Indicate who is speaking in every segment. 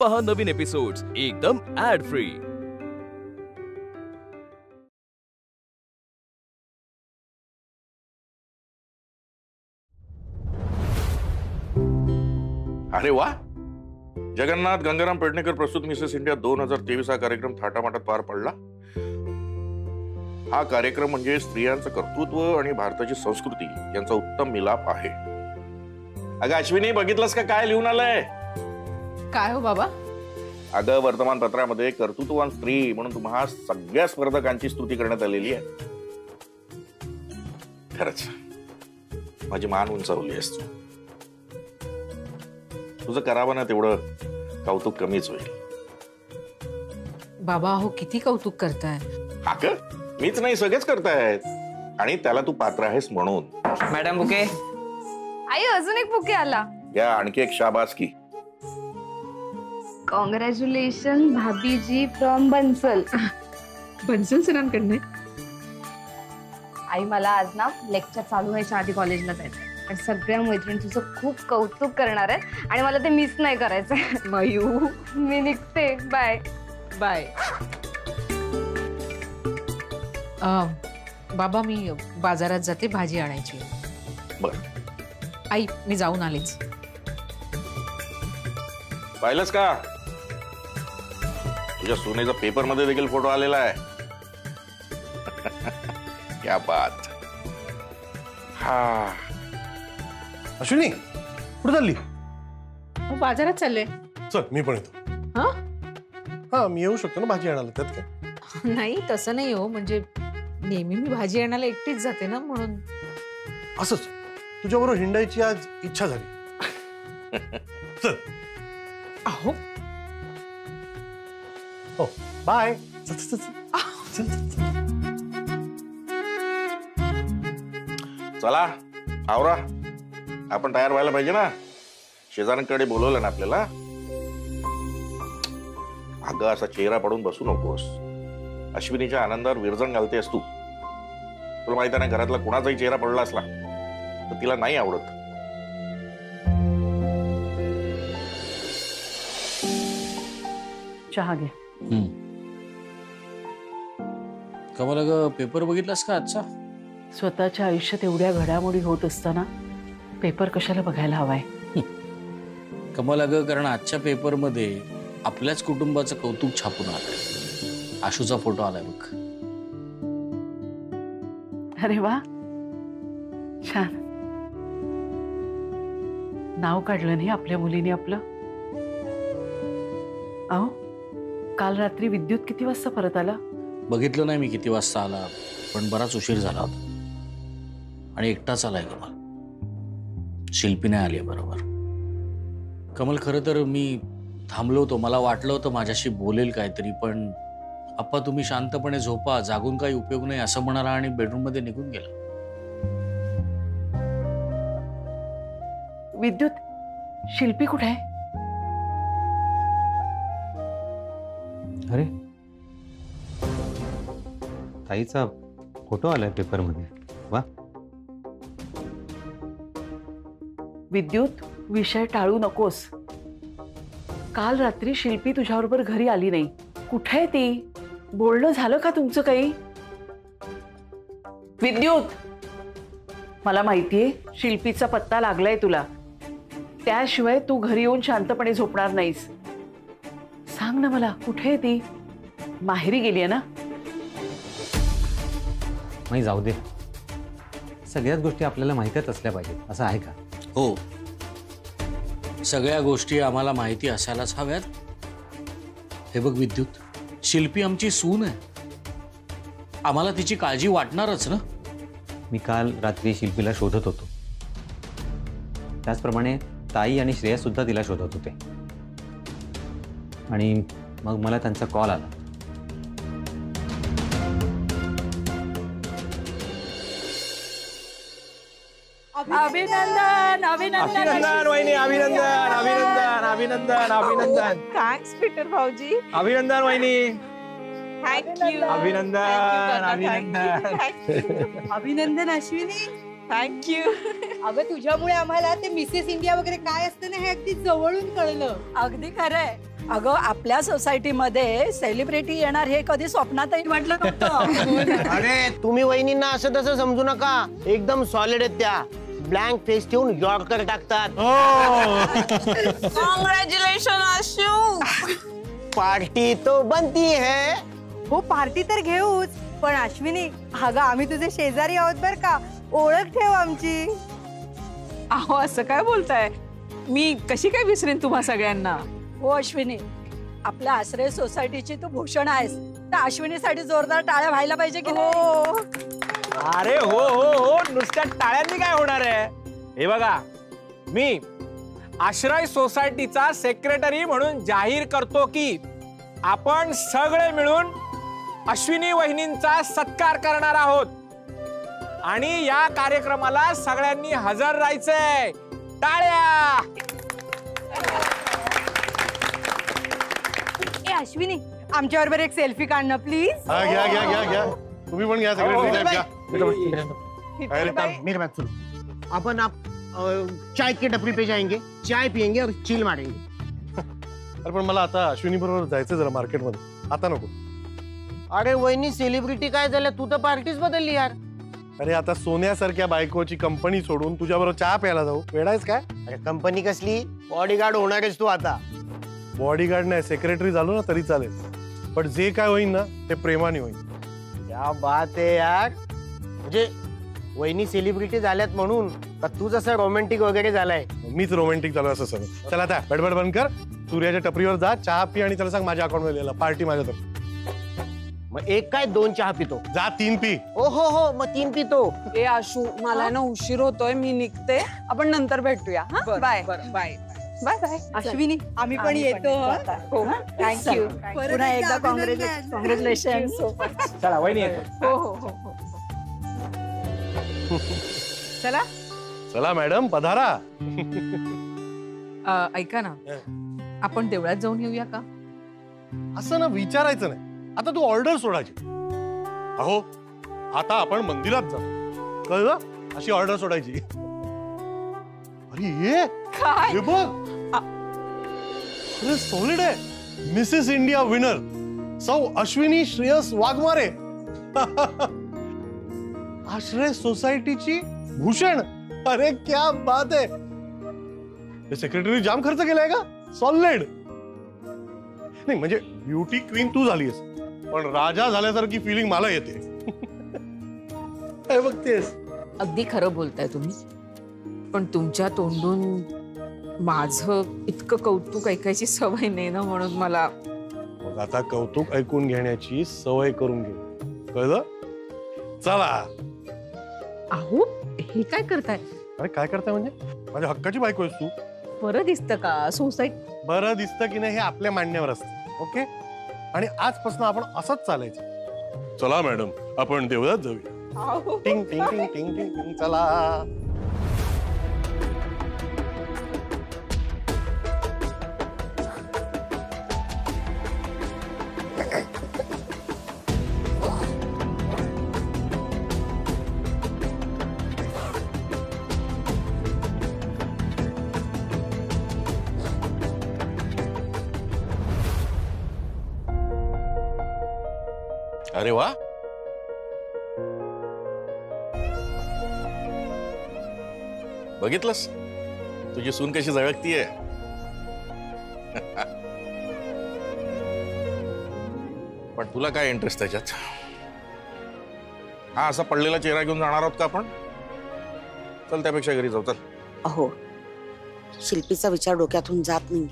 Speaker 1: पहा नवीन एपिसोड्स एकदम add free.
Speaker 2: अरे वा, जगन्नाथ गंगाराम पेडणेकर प्रस्तुत मिसेस इंडिया 2023 हा कार्यक्रम थाटामाटात पार पडला। हा कार्यक्रम म्हणजे स्त्रियांचं कर्तृत्व आणि भारताची संस्कृती यांचा उत्तम मिलाप आहे। अगं अश्विनी, बघितलंस का काय लिहून आलंय?
Speaker 3: काय हो बाबा?
Speaker 2: अगं वर्तमानपत्रामध्ये कर्तृत्ववान स्त्री म्हणून तुम्हा सगळ्या स्पर्धकांची स्तुती करण्यात आलेली आहे। खरंच माझी मान उंचावली आहेस तू। तुझं करावं ना तेवढं कौतुक कमीच होईल।
Speaker 3: बाबा हो, किती कौतुक करताय।
Speaker 2: हा का? मीच नाही, सगळेच करतायत आणि त्याला तू पात्र आहेस म्हणून।
Speaker 4: Madam bouquet.
Speaker 5: आई अजून एक बुके आला।
Speaker 2: या आणखी एक शाबासकी।
Speaker 5: कॉंग्रॅच्युलेशन भाभीजी फ्रॉम बन्सल।
Speaker 3: बन्सल सरांकडनं?
Speaker 5: आई मला आज ना लेक्चर चालू व्हायच्या आधी कॉलेजला जायचं आणि सगळ्या मैत्रिणी तुझं खूप कौतुक करणार आहेत आणि मला ते मिस नाही करायचंय।
Speaker 3: मयू,
Speaker 5: मी निघते, बाय
Speaker 3: बाय। बाबा मी बाजारात जाते, भाजी आणायची।
Speaker 2: बर
Speaker 3: आई मी जाऊन आलेच।
Speaker 2: पाहिलंस का, तुझ्या सुनेचा पेपर मध्ये देखील फोटो आलेला आहे। क्या बात। हा
Speaker 6: अश्विनी कुठे चालली?
Speaker 3: बाजारात चालले।
Speaker 6: चल मी पण येतो।
Speaker 3: हा
Speaker 6: हा, मी येऊ शकतो ना भाजी आणायला, त्यात काय?
Speaker 3: नाही तसं नाही हो, म्हणजे नेहमी मी भाजी आणायला एकटीच जाते ना, म्हणून।
Speaker 6: असंच तुझ्याबरोबर हिंडायची आज इच्छा झाली। चल।
Speaker 3: अहो
Speaker 6: हो बाय।
Speaker 2: चला आवरा, आपण तयार व्हायला पाहिजे ना। शेजाऱ्यांकडे बोलवलं ना आपल्याला। अगं असा चेहरा पडून बसू नकोस। अश्विनीच्या आनंदावर विरजण घालतेस तू। तुला माहिती आहे ना, घरातला कुणाचाही चेहरा पडला असला तर तिला नाही आवडत।
Speaker 7: चहा घे।
Speaker 4: कमल अगं पेपर बघितलास का आजचा?
Speaker 7: स्वतःच्या आयुष्यात एवढ्या घडामोडी होत असताना पेपर कशाला बघायला हवाय?
Speaker 4: कमल अगं, कारण आजच्या पेपर मध्ये आपल्याच कुटुंबाचं कौतुक छापून आलंय। आशूचा फोटो आलाय बघ।
Speaker 7: अरे वा, छान। नाव काढलं नाही आपल्या मुलीने आपलं। अहो, काल रात्री विद्युत किती वाजता परत आला?
Speaker 4: बघितलं नाही मी किती वाजता आला, पण बराच उशीर झाला होता आणि एकटाच आलाय कमल। शिल्पी नाही आली बरोबर। कमल खरं तर मी थांबलो होतो, मला वाटलं होतं माझ्याशी बोलेल काहीतरी, पण आप्पा तुम्ही शांतपणे झोपा, जागून काही उपयोग नाही असं म्हणाला आणि बेडरूम मध्ये निघून गेला।
Speaker 7: विद्युत, शिल्पी कुठे आहे?
Speaker 8: अरे ताईचा फोटो आलाय पेपर मध्ये। वा।
Speaker 7: विद्युत, विषय टाळू नकोस। काल रात्री शिल्पी तुझ्याबरोबर घरी आली नाही, कुठे आहे ती? बोलणं झालं का तुमचं काही? विद्युत, मला माहितीये शिल्पीचा पत्ता लागलाय तुला, त्याशिवाय तू घरी येऊन शांतपणे झोपणार नाहीस। सांग ना मला, कुठे आहे ती? माहेरी गेली आहे ना?
Speaker 8: नाही जाऊ दे, सगळ्याच गोष्टी आपल्याला माहितीच असल्या पाहिजेत असं आहे का?
Speaker 4: हो, सगळ्या गोष्टी आम्हाला माहिती असायलाच हव्यात। हे बघ विद्युत, शिल्पी आमची सून आहे, आम्हाला तिची काळजी वाटणारच ना।
Speaker 8: मी काल रात्री शिल्पीला शोधत होतो, त्याचप्रमाणे ताई आणि श्रेया सुद्धा तिला शोधत होते आणि मग मला त्यांचा कॉल आला।
Speaker 7: अभिनंदन अभिनंदन
Speaker 9: अभिनंदन वहिनी, अभिनंदन अभिनंदन अभिनंदन अभिनंदन।
Speaker 7: थँक्स पीटर भाऊजी।
Speaker 9: अभिनंदन वहिनी,
Speaker 7: थँक्यू।
Speaker 9: अभिनंदन अभिनंदन।
Speaker 10: अभिनंदन अश्विनी,
Speaker 7: थँक्यू।
Speaker 10: अगं तुझ्यामुळे आम्हाला ते मिसेस इंडिया वगैरे काय असतं ना हे अगदी जवळून कळलं।
Speaker 7: अगदी खरंय।
Speaker 10: अगं आपल्या सोसायटीमध्ये सेलिब्रिटी येणार हे कधी स्वप्नातही म्हटलं नव्हतं.
Speaker 11: अरे तुम्ही वहिनींना असं तसं समजू नका, एकदम सॉलिड आहेत त्या. ब्लँक फेस ठेवून यॉर्कर टाकतात.
Speaker 10: कॉंग्रॅच्युलेशन आशू.
Speaker 11: पार्टी तो बनती है.
Speaker 12: हो पार्टी तर घेऊच, पण अश्विनी अगं आम्ही तुझे शेजारी आहोत बर का, ओळख ठेव आमची.
Speaker 3: अहो असं काय बोलताय, मी कशी काय विसरेन तुम्हा सगळ्यांना.
Speaker 10: हो अश्विनी, आपल्या आश्रय सोसायटीची तू भूषण आहेस, तर अश्विनीसाठी जोरदार टाळ्या व्हायला पाहिजे की नाही?
Speaker 9: अरे हो हो हो, नुसत्या टाळ्यांनी काय होणार आहे. हे बघा, मी आश्रय सोसायटीचा सेक्रेटरी म्हणून जाहीर करतो की आपण सगळे मिळून अश्विनी वहिनींचा सत्कार करणार आहोत आणि या कार्यक्रमाला सगळ्यांनी हजर राहायचंय. टाळ्या.
Speaker 12: ए अश्विनी, आमच्या बरोबर एक सेल्फी काढ ना प्लीज.
Speaker 6: घ्या घ्या घ्या घ्या, तुम्ही पण घ्या सेक्रेटरी.
Speaker 11: मेरे बात सुनो, अपन आप चाय की टपरी पे जाएंगे, चाय पियेंगे और चिल मारेंगे.
Speaker 6: अरे पण मला आता अश्विनी बरोबर जायचं जरा मार्केटमध्ये, आता नको.
Speaker 11: अरे वहिनी सेलिब्रिटी काय झालं, तू तर पार्टीच बदलली यार.
Speaker 6: अरे आता सोन्यासारख्या बायकोची कंपनी सोडून तुझ्या बरोबर चहा प्यायला जाऊ, वेडायच काय?
Speaker 11: अरे कंपनी कसली, बॉडीगार्ड होणारच तू आता.
Speaker 6: बॉडीगार्ड नाही, सेक्रेटरी झालो ना तरी चालेल, पण जे काय होईल ना ते प्रेमाने होईल.
Speaker 11: क्या बात आहे यार. म्हणजे वहिनी सेलिब्रिटी झाल्यात म्हणून का तू जसं रोमॅन्टिक वगैरे झालाय?
Speaker 6: मीच रोमॅन्टिक झालो असं सगळं. चला आता बडबड बंद कर, सूर्याच्या टपरीवर जा, चहा पी आणि त्याला सांग माझ्या अकाउंट मध्ये पार्टी माझ्या तर.
Speaker 11: मग एक काय 2 चहा पितो?
Speaker 6: जा 3 पी.
Speaker 11: ओ हो हो, मग 3 पितो.
Speaker 3: ए आशू, मला ना उशीर होतोय, मी निघते, आपण नंतर भेटूया. Bye bye bye bye.
Speaker 12: Ashwini आम्ही पण येतो.
Speaker 3: हो
Speaker 10: थँक्यू. पुन्हा एकदा कॉंग्रॅच्युलेशन.
Speaker 9: चला वहिनी येतो.
Speaker 3: हो हो हो हो. चला
Speaker 6: चला मॅडम पधारा.
Speaker 3: ऐका ना, आपण देवळात जाऊन येऊया का?
Speaker 6: असं ना विचारायचं नाही, आता तू ऑर्डर सोडायची. अहो आता आपण मंदिरात जाऊ, कळलं? अशी ऑर्डर सोडायची. अरे ये
Speaker 3: काय?
Speaker 6: हे बघ, अरे सॉलिड आहे. मिसेस इंडिया विनर सौ अश्विनी श्रेयस वाघमारे. आश्रय सोसायटीची भूषण. अरे क्या बात आहे. सेक्रेटरी जाम खर्च केलाय का? सॉलिड. नाही म्हणजे ब्युटी क्वीन तू झालीस, पण राजा झाल्यासारखी फिलिंग मला येते. काय बघतेस?
Speaker 3: अगदी खरं बोलताय तुम्ही, पण तुमच्या तोंडून माझं इतकं कौतुक ऐकायची सवय नाही ना, म्हणून मला.
Speaker 6: मग आता कौतुक ऐकून घेण्याची सवय करून घे, कळलं? चला.
Speaker 3: अहो हे काय करताय?
Speaker 6: अरे काय करताय म्हणजे? माझ्या हक्काची बायको आहेस तू.
Speaker 3: बरं दिसतं का सोसायटी?
Speaker 6: बरं दिसतं की नाही हे आपल्या मांडण्यावर असतं. ओके, आणि आजपासून आपण असंच चालायचं. चला मॅडम, आपण देवळात जाऊया. टिंग टिंग टिंग टिंग टिंग टिंग. चला.
Speaker 2: अरे वा, बघितलंस तुझी सून कशी झळकतीये. पण तुला काय इंटरेस्ट त्याच्यात? हा असा पडलेला चेहरा घेऊन जाणार आहोत का आपण? चल त्यापेक्षा घरी जाऊ. चल.
Speaker 13: अहो शिल्पीचा विचार डोक्यातून जात नाही.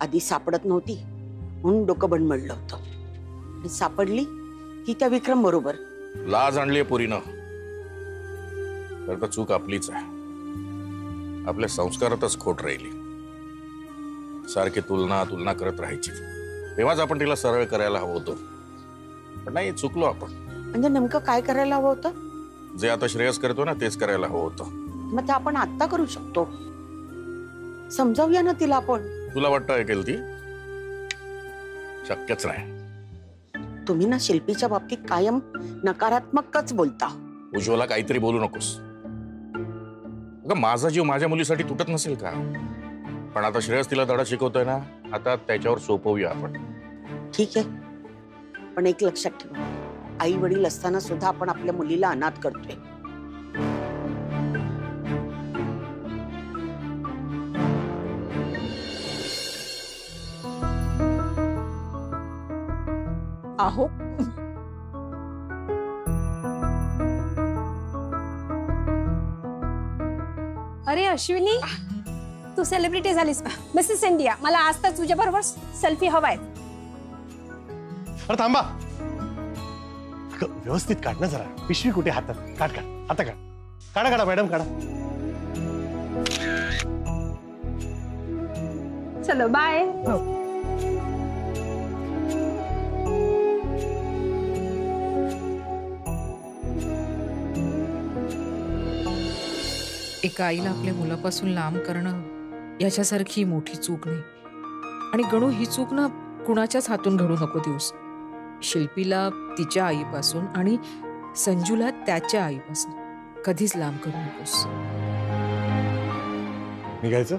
Speaker 13: आधी सापडत नव्हती म्हणून डोकं बनमडलं होतं, आणि सापडली की त्या विक्रम बरोबर.
Speaker 2: लाज आणलीये पुरीनं, तर चूक आपलीच आहे. आपल्या संस्कारातच खोट राहिली. सारखी तुलना तुलना करत राहायची, तेव्हाच आपण तिला सरळ करायला हवं होतं. पण नाही, चुकलो आपण.
Speaker 13: म्हणजे नेमकं काय करायला हवं होतं?
Speaker 2: जे आता श्रेयस करतो ना तेच करायला हवं होतं.
Speaker 13: मग ते आपण आत्ता करू शकतो. समजावूया ना तिला आपण.
Speaker 2: तुला वाटतं ऐकेल ती? शक्यच नाही.
Speaker 13: तुम्ही ना शिल्पीच्या बाबतीत कायम नकारात्मकच बोलता.
Speaker 2: उज्ज्वला काहीतरी बोलू नकोस. माझा जीव माझ्या मुलीसाठी तुटत नसेल का? पण आता श्रेयस तिला धडा शिकवतोय ना, हातात त्याच्यावर सोपवूया आपण.
Speaker 13: ठीक आहे, पण एक लक्षात ठेवा, आई वडील असताना सुद्धा आपण आपल्या मुलीला अनाथ करतोय.
Speaker 3: अहो
Speaker 14: अरे अश्विनी, तू सेलिब्रिटी झालीस, मिसेस इंडिया. मला आज तर तुझ्या बरोबर सेल्फी हवाय.
Speaker 6: अरे थांबा, व्यवस्थित काढ ना जरा. पिशवी कुठे? हातात काढ काढ, हाता काढ. काढा काढा मॅडम काढा.
Speaker 14: चलो बाय.
Speaker 3: एका आईला आपल्या मुलापासून लांब करणं याच्यासारखी मोठी चूक नाही. आणि गणू, ही चूक ना कुणाच्याच हातून घडू नको देऊस. शिल्पीला तिच्या आईपासून आणि संजूला त्याच्या आईपासून कधीच लांब करू नकोस.
Speaker 6: निघायचं?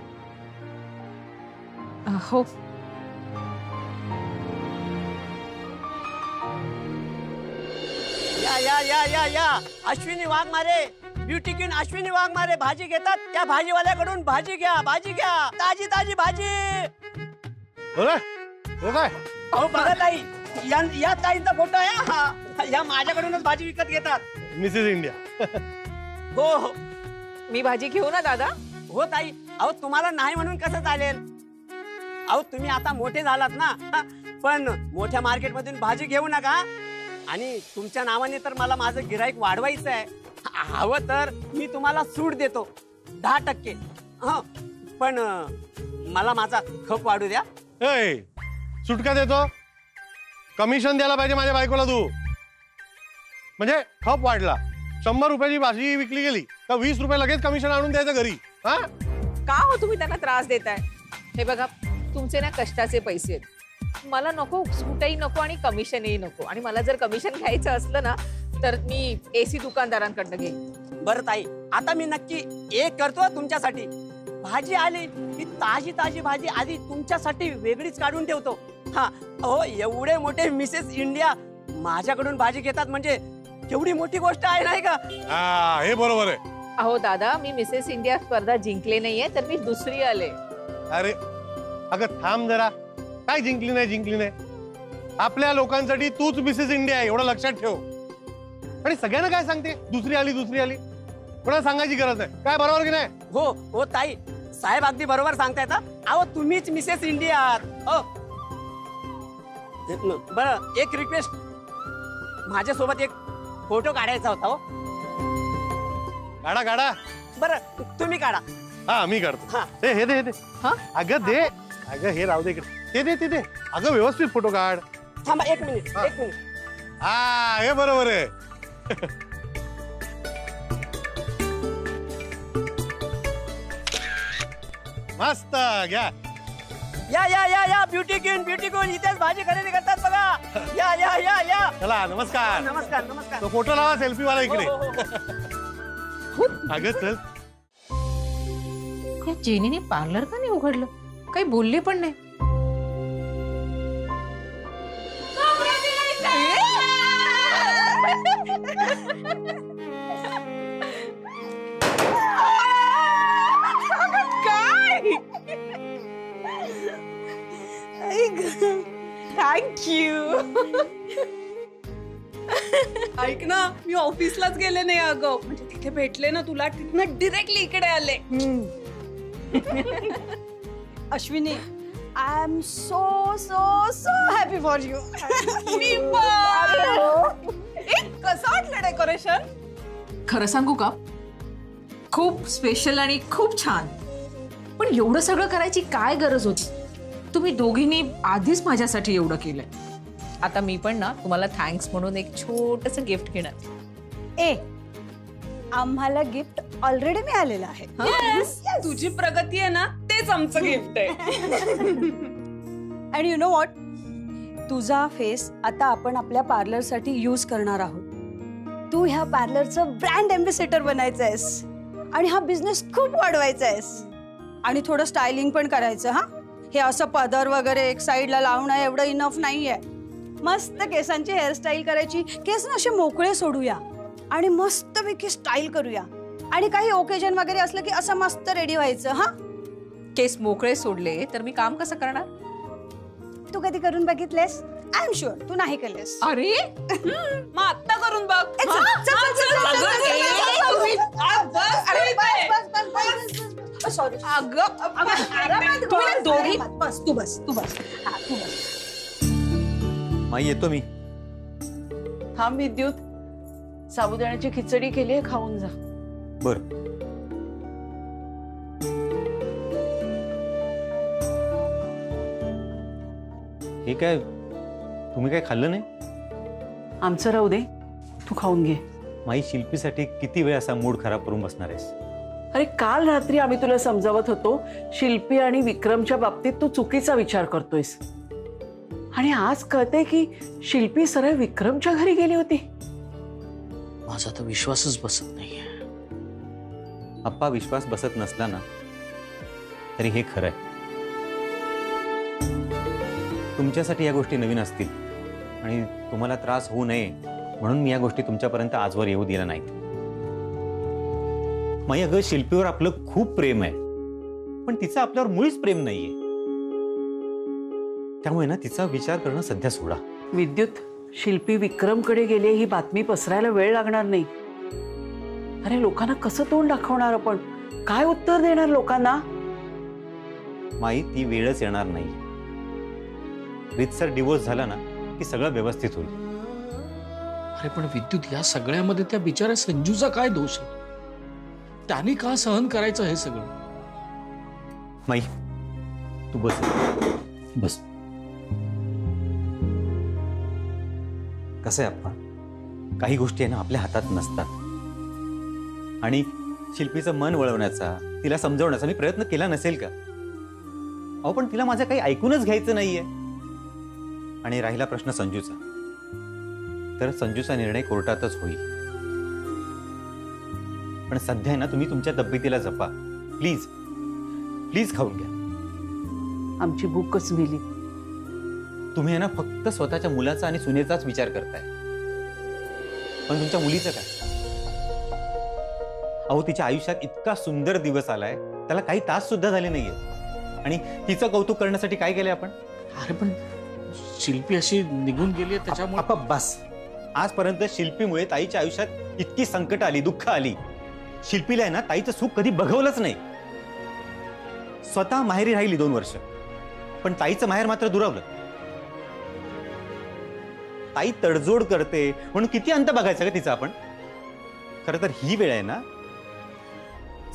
Speaker 3: हो.
Speaker 11: या या या या या अश्विनी वाघमारे, ब्युटी क्वीन अश्विनी वाघमारे भाजी घेतात. त्या भाजीवाल्याकडून भाजी घ्या, भाजी घ्या, ताजी ताजी भाजी. अहो बघा ताई, या ताईंचा फोटो आहे हा. या माझ्याकडूनच भाजी विकत घेतात.
Speaker 6: Mrs India.
Speaker 11: हो हो,
Speaker 3: मी भाजी घेऊ ना दादा?
Speaker 11: हो ताई. अहो तुम्हाला नाही म्हणून कसं चालेल? अहो तुम्ही आता मोठे झालात ना, पण मोठ्या मार्केटमधून भाजी घेऊ नका. आणि तुमच्या नावाने तर मला माझं गिराईक वाढवायचं आहे. हवं तर मी तुम्हाला सूट देतो 10%. पण मला माझा खप वाढू द्या.
Speaker 6: सुटका देतो? कमिशन द्यायला पाहिजे माझ्या बायकोला तू. म्हणजे खप वाढला, 100 रुपयाची भाजी विकली गेली तर 20 रुपये लगेच कमिशन आणून द्यायचं घरी. हा
Speaker 3: का हो तुम्ही त्यांना त्रास देताय? हे बघा, तुमचे ना कष्टाचे पैसे आहेत. मला नको, सूटही नको आणि कमिशनही नको. आणि मला जर कमिशन घ्यायचं असलं ना तर मी एसी दुकानदारांकडनं घेईन.
Speaker 11: बरं ताई, आता मी नक्की एक करतो तुमच्यासाठी. भाजी आली की ताजी ताजी भाजी आधी तुमच्यासाठी वेगळीच काढून ठेवतो. हा हो, एवढे मोठे मिसेस इंडिया माझ्याकडून भाजी घेतात म्हणजे केवढी मोठी गोष्ट आहे नाही का?
Speaker 6: हे बरोबर आहे.
Speaker 3: अहो दादा, मी मिसेस इंडिया स्पर्धा जिंकले नाहीये, तर मी दुसरी आले.
Speaker 6: अरे अगं थांब जरा. काय जिंकली नाही? आपल्या लोकांसाठी तूच मिसेस इंडिया आहे, एवढं लक्षात ठेव. आणि सगळ्यांना काय सांगते, दुसरी आली दुसरी आली? कोणाला सांगायची गरज नाही. काय बरोबर की नाही?
Speaker 11: हो हो ताई, साहेब अगदी बरोबर सांगतायत. अहो तुम्हीच मिसेस इंडिया आहात. हो बरं, एक रिक्वेस्ट, माझ्यासोबत एक फोटो काढायचा होता. हो
Speaker 6: काढा काढा.
Speaker 11: बरं तुम्ही काढा.
Speaker 6: हा मी काढतो. हे दे. अगं दे. अगं हे राहू दे इकडे. ते दे. अगं व्यवस्थित फोटो काढ.
Speaker 11: थांबा एक मिनिट.
Speaker 6: हा हे बरोबर आहे. मस्त घ्या.
Speaker 11: या या या या ब्युटी क्वीन इथेच भाजी खरेदी करतात बघा. या या या या.
Speaker 6: चला नमस्कार.
Speaker 11: नमस्कार नमस्कार.
Speaker 6: तो फोटो लावा सेल्फी वाला इकडे. अगं चल.
Speaker 3: या जेनीने पार्लर का नाही उघडलं? काही बोलले पण नाही.
Speaker 14: थँक्यू. ऐक ना, मी ऑफिसलाच गेले नाही अगं, म्हणजे तिथे भेटले ना तुला, तिथनं डिरेक्टली इकडे आले.
Speaker 10: Ashwini, I am so so so happy for you.
Speaker 14: मी पण. कसं वाटलं डेकोरेशन?
Speaker 3: खरं सांगू का, खूप स्पेशल आणि खूप छान. पण एवढं सगळं करायची काय गरज होती? तुम्ही दोघींनी आधीच माझ्यासाठी एवढं केलंय. आता मी पण ना तुम्हाला थँक्स म्हणून एक छोटस गिफ्ट घेणार.
Speaker 10: आम्हाला गिफ्ट ऑलरेडी मिळालेलं आहे.
Speaker 14: तुझी प्रगती आहे ना, तेच आमचं गिफ्ट आहे.
Speaker 10: अँड यू नो व्हॉट, तुझा फेस आता आपण आपल्या पार्लरसाठी यूज करणार आहोत. तू ह्या पार्लरचं ब्रँड एम्बेसेडर बनायचं आहेस आणि हा बिझनेस खूप वाढवायचा आहेस. आणि थोडं स्टायलिंग पण करायचं. हा हे असं पदर वगैरे एक साईडला लावणं एवढं इनफ नाहीये. मस्त केसांची हेअरस्टाईल करायची, केस ना असे मोकळे सोडूया आणि मस्तपैकी स्टाईल करूया. आणि काही ओकेजन वगैरे असलं की असं मस्त रेडी व्हायचं. हा,
Speaker 3: केस मोकळे सोडले तर मी काम कसं करणार?
Speaker 10: तू कधी करून बघितलेस? आय एम शुअर तू नाही केलेस.
Speaker 3: अरे मग आत्ता करून बघ.
Speaker 10: सॉरी
Speaker 3: दोघी
Speaker 10: बस तू बस तू बस.
Speaker 8: माई येतो मी.
Speaker 7: थांब विद्युत, साबुदाण्याची खिचडी केली आहे, खाऊन जा.
Speaker 8: बर. हे काय, तुम्ही काय खाल्लं नाही?
Speaker 7: आमचं राहू दे, तू खाऊन घे.
Speaker 8: माई शिल्पीसाठी किती वेळ असा मूड खराब करून बसणार आहेस?
Speaker 7: अरे काल रात्री आम्ही तुला समजावत होतो, शिल्पी आणि विक्रमच्या बाबतीत तू चुकीचा विचार करतोयस. आणि आज कळते की शिल्पी सरळ विक्रमच्या घरी गेली होती.
Speaker 4: माझा तर विश्वासच बसत नाहीये.
Speaker 8: अप्पा, विश्वास बसत नसला ना तरी हे खरं आहे. तुमच्यासाठी या गोष्टी नवीन असतील आणि तुम्हाला त्रास होऊ नये म्हणून मी या गोष्टी तुमच्यापर्यंत आजवर येऊ दिल्या नाहीत. माई, अगं शिल्पीवर आपलं खूप प्रेम आहे, पण तिचं आपल्यावर मुळीच प्रेम नाहीये. त्यामुळे ना तिचा विचार करणं सध्या सोडा.
Speaker 7: विद्युत, शिल्पी विक्रमकडे गेली ही बातमी पसरायला वेळ लागणार नाही. अरे लोकांना कसं तोंड दाखवणार आपण? काय उत्तर देणार लोकांना?
Speaker 8: माई, ती वेळच येणार नाही. रीतसर डिवोर्स झाला ना की सगळं व्यवस्थित होईल.
Speaker 4: अरे पण विद्युत, या सगळ्यामध्ये त्या बिचाऱ्या संजूचा काय दोष आहे? त्याने का सहन करायचं हे सगळं?
Speaker 8: माई, तू बस बस. कसं आहे अप्पा, काही गोष्टी आहे ना आपल्या हातात नसतात. आणि शिल्पीचं मन वळवण्याचा, तिला समजवण्याचा मी प्रयत्न केला नसेल का? अहो पण तिला माझं काही ऐकूनच घ्यायचं नाहीये. आणि राहिला प्रश्न संजूचा, तर संजूचा निर्णय कोर्टातच होईल. पण सध्या आहे ना तुम्ही तुमच्या तब्येतीला जपा. प्लीज प्लीज खाऊन घ्या.
Speaker 7: आमची भूकच मेली.
Speaker 8: तुम्ही आहे ना फक्त स्वतःच्या मुलाचा आणि सुनेचाच विचार करताय, पण तुमच्या मुलीचं काय? अहो, तिच्या आयुष्यात इतका सुंदर दिवस आलाय, त्याला काही तास सुद्धा झाले नाहीये. आणि तिचं कौतुक करण्यासाठी काय केलंय आपण?
Speaker 4: अरे पण शिल्पी अशी निघून गेली त्याच्यामुळे.
Speaker 8: बस, आजपर्यंत शिल्पीमुळे ताईच्या आयुष्यात इतकी संकट आली, दुःख आली. शिल्पीला आहे ना ताईचं सुख कधी बघवलंच नाही. स्वतः माहेरी राहिली 2 वर्ष, पण ताईचं माहेर मात्र दुरावलं. ताई तडजोड करते म्हणून किती अंत बघायचं का तिचा आपण? खरं तर ही वेळ आहे ना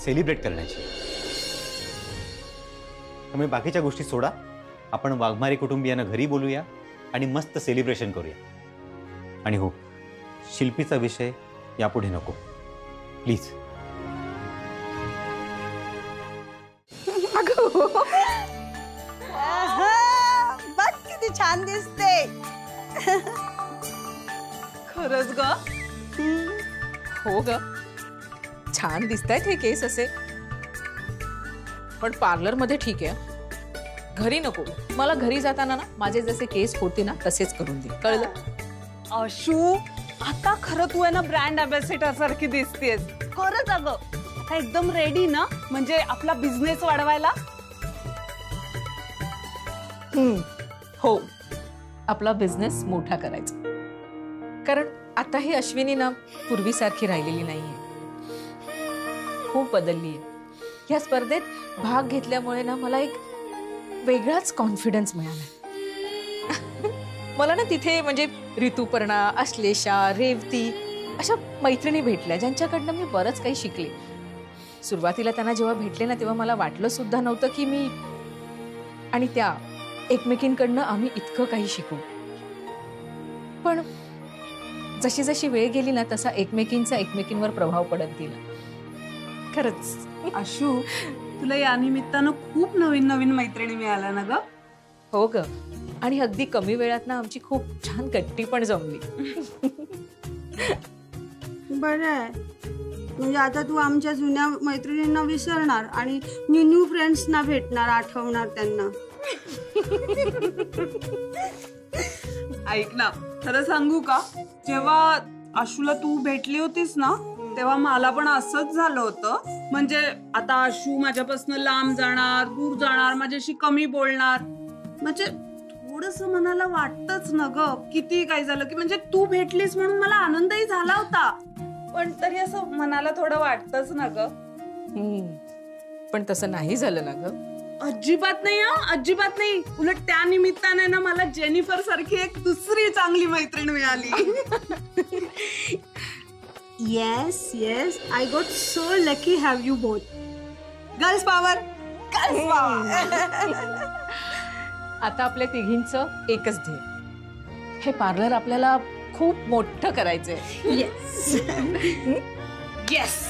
Speaker 8: सेलिब्रेट करण्याची. त्यामुळे बाकीच्या गोष्टी सोडा, आपण वाघमारे कुटुंबियांना घरी बोलूया आणि मस्त सेलिब्रेशन करूया. आणि हो, शिल्पीचा विषय यापुढे नको प्लीज.
Speaker 10: बघ किती छान दिसते.
Speaker 3: खरंच ग? हो ग, छान दिसतायत हे केस असे. पण पार्लर मध्ये ठीक आहे, घरी नको. मला घरी जाताना ना माझे जसे केस होते ना तसेच करून दे, कळलं?
Speaker 10: अशू, आता खरं तू आहे ना ब्रँड अँबॅसेडर सारखी दिसतेस. खरंच अगं, आता एकदम रेडी ना, म्हणजे आपला बिझनेस वाढवायला.
Speaker 3: हो, आपला बिझनेस मोठा करायचा. कारण आता ही अश्विनी ना पूर्वीसारखी राहिलेली नाहीये, खूप बदलली आहे. या स्पर्धेत भाग घेतल्यामुळे ना मला एक वेगळाच कॉन्फिडन्स मिळाला. मला ना तिथे म्हणजे ऋतुपर्णा, अश्लेषा, रेवती अशा मैत्रिणी भेटल्या ज्यांच्याकडनं मी बरंच काही शिकले. सुरुवातीला त्यांना जेव्हा भेटले ना तेव्हा मला वाटलं सुद्धा नव्हतं की मी आणि त्या एकमेकींकडनं आम्ही इतकं काही शिकू. पण जशी जशी वेळ गेली ना तसा एकमेकींचा एकमेकींवर प्रभाव पडत गेला. खरंच
Speaker 10: अशू, तुला या निमित्तानं खूप नवीन नवीन मैत्रिणी मिळाल्या ना ग?
Speaker 3: हो ग, आणि अगदी कमी वेळात ना आमची खूप छान गट्टी पण जमली.
Speaker 10: बरं आहे, म्हणजे आता तू आमच्या जुन्या मैत्रिणींना विसरणार आणि न्यू फ्रेंड्सना भेटणार, आठवणार त्यांना.
Speaker 15: ऐक ना, खरं सांगू का, जेव्हा आशूला तू भेटली होतीस ना तेव्हा मला पण असंच झालं होतं. म्हणजे आता आशू माझ्यापासून लांब जाणार, दूर जाणार, माझ्याशी कमी बोलणार, म्हणजे थोडस मनाला वाटतच ना ग. किती काय झालं की म्हणजे तू भेटलीस म्हणून मला आनंदही झाला होता, पण तरी असं मनाला थोडं वाटतच ना ग.
Speaker 3: पण तसं नाही झालं ना ग.
Speaker 15: अजिबात नाही, अजिबात नाही. उलट त्या निमित्ताने ना मला जेनिफर सारखी एक दुसरी चांगली मैत्रीण मिळाली.
Speaker 10: Yes I got so lucky have you both. Girls power, girls power.
Speaker 3: आता आपल्या तिघींचं एकच ध्येय, हे पार्लर आपल्याला खूप मोठं करायचंय.
Speaker 10: येस.